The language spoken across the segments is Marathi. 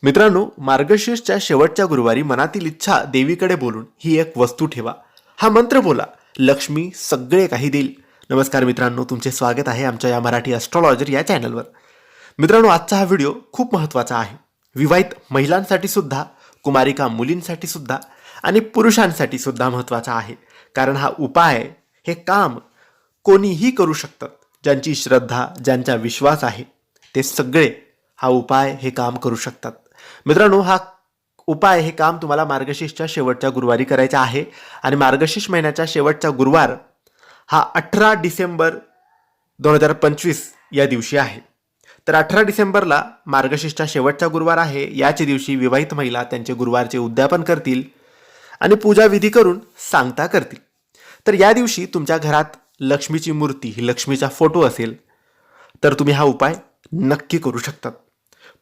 मित्रांनो, मार्गशीर्षच्या शेवटच्या गुरुवारी मनातील इच्छा देवीकडे बोलून ही एक वस्तू ठेवा. हा मंत्र बोला, लक्ष्मी सगळे काही देईल. नमस्कार मित्रांनो, तुमचे स्वागत आहे आमच्या या मराठी ॲस्ट्रॉलॉजर या चॅनलवर. मित्रांनो, आजचा हा व्हिडिओ खूप महत्त्वाचा आहे. विवाहित महिलांसाठी सुद्धा, कुमारिका मुलींसाठी सुद्धा आणि पुरुषांसाठी सुद्धा महत्त्वाचा आहे. कारण हा उपाय, हे काम कोणीही करू शकतात. ज्यांची श्रद्धा, ज्यांचा विश्वास आहे ते सगळे हा उपाय, हे काम करू शकतात. मित्रांनो, हा उपाय, हे काम तुम्हाला मार्गशीर्षच्या शेवटच्या गुरुवारी करायचा आहे. आणि मार्गशीर्ष महिन्याचा शेवटचा गुरुवार हा 18 डिसेंबर 2025 या दिवशी आहे. तर 18 डिसेंबरला मार्गशीर्षचा शेवटचा गुरुवार आहे. याच दिवशी विवाहित महिला त्यांचे गुरुवारचे उद्यापन करतील आणि पूजाविधी करून सांगता करतील. तर या दिवशी तुमच्या घरात लक्ष्मीची मूर्ती, ही लक्ष्मीचा फोटो असेल तर तुम्ही हा उपाय नक्की करू शकतात.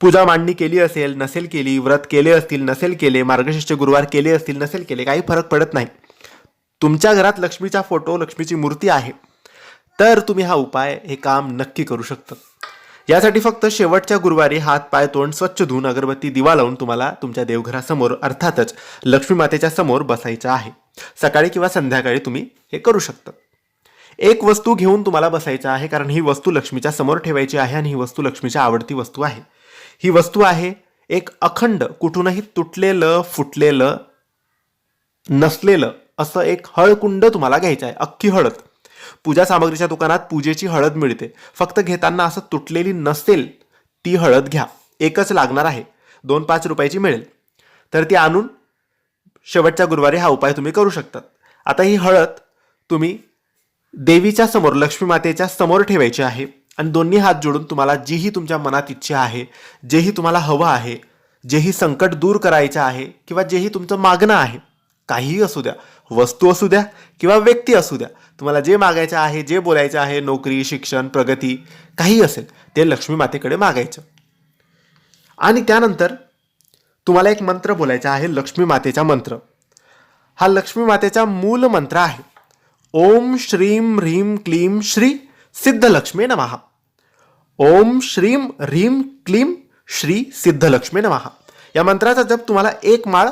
पूजा मांडणी केली असेल, नसेल केली, व्रत केले असतील, नसेल केले, मार्गशीर्षचे गुरुवार केले असतील, नसेल केले, काही फरक पडत नाही. तुमच्या घरात लक्ष्मीचा फोटो, लक्ष्मीची मूर्ती आहे तर तुम्ही हा उपाय, हे काम नक्की करू शकता. यासाठी फक्त शेवटच्या गुरुवारी हात पाय तोंड स्वच्छ धुवून अगरबत्ती दिवा लावून तुम्हाला तुमच्या देवघरासमोर, अर्थातच लक्ष्मी मातेच्या समोर बसायचं आहे. सकाळी किंवा संध्याकाळी तुम्ही हे करू शकता. एक वस्तू घेऊन तुम्हाला बसायचं आहे, कारण ही वस्तू लक्ष्मीच्या समोर ठेवायची आहे आणि ही वस्तू लक्ष्मीची आवडती वस्तू आहे. ही वस्तू आहे एक अखंड, कुठूनही तुटलेलं, फुटलेलं नसलेलं असं एक हळकुंड तुम्हाला घ्यायचं आहे. अख्खी हळद. पूजा सामग्रीच्या दुकानात पूजेची हळद मिळते. फक्त घेताना असं तुटलेली नसेल ती हळद घ्या. एकच लागणार आहे, 2-5 रुपयाची मिळेल. तर ती आणून शेवटच्या गुरुवारी हा उपाय तुम्ही करू शकतात. आता ही हळद तुम्ही देवीच्या समोर, लक्ष्मी मातेच्या समोर ठेवायची आहे आणि दोन्ही हात जोडून तुम्हाला जीही तुमच्या मनात इच्छा आहे, जेही तुम्हाला हवं आहे, जेही संकट दूर करायचं आहे किंवा जेही तुमचं मागणं आहे, काहीही असू द्या, वस्तू असू द्या किंवा व्यक्ती असू द्या, तुम्हाला जे मागायचं आहे, जे बोलायचं आहे, नोकरी, शिक्षण, प्रगती, काही असेल ते लक्ष्मी मातेकडे मागायचं. आणि त्यानंतर तुम्हाला एक मंत्र बोलायचा आहे, लक्ष्मी मातेचा मंत्र. हा लक्ष्मी मातेचा मूल मंत्र आहे. ओम श्रीम ह्रीम क्लीम श्री सिद्धलक्ष्मी नमः. ओम श्रीम ह्रीम क्लीम श्री सिद्धलक्ष्मी नमः. या मंत्राचा जप तुम्हाला एक माळ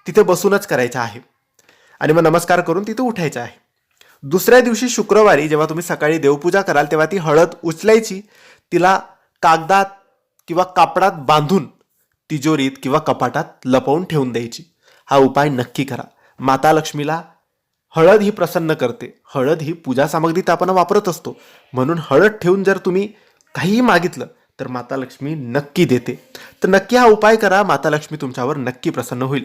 तिथे बसूनच करायचा आहे आणि मग नमस्कार करून तिथे उठायचं आहे. दुसऱ्या दिवशी शुक्रवारी जेव्हा तुम्ही सकाळी देवपूजा कराल तेव्हा ती हळद उचलायची, तिला कागदात किंवा कापडात बांधून तिजोरीत किंवा कपाटात लपवून ठेवून द्यायची. हा उपाय नक्की करा. माता लक्ष्मीला हळद ही प्रसन्न करते. हळद ही पूजा सामग्रीत आपण वापरत असतो, म्हणून हळद ठेवून जर तुम्ही काहीही मागितलं तर माता लक्ष्मी नक्की देते. तर नक्की हा उपाय करा, माता लक्ष्मी तुमच्यावर नक्की प्रसन्न होईल.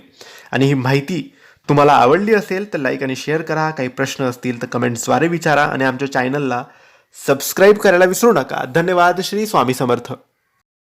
आणि ही माहिती तुम्हाला आवडली असेल तर लाईक आणि शेअर करा. काही प्रश्न असतील तर कमेंट्सद्वारे विचारा आणि आमच्या चॅनलला सबस्क्राईब करायला विसरू नका. धन्यवाद. श्री स्वामी समर्थ.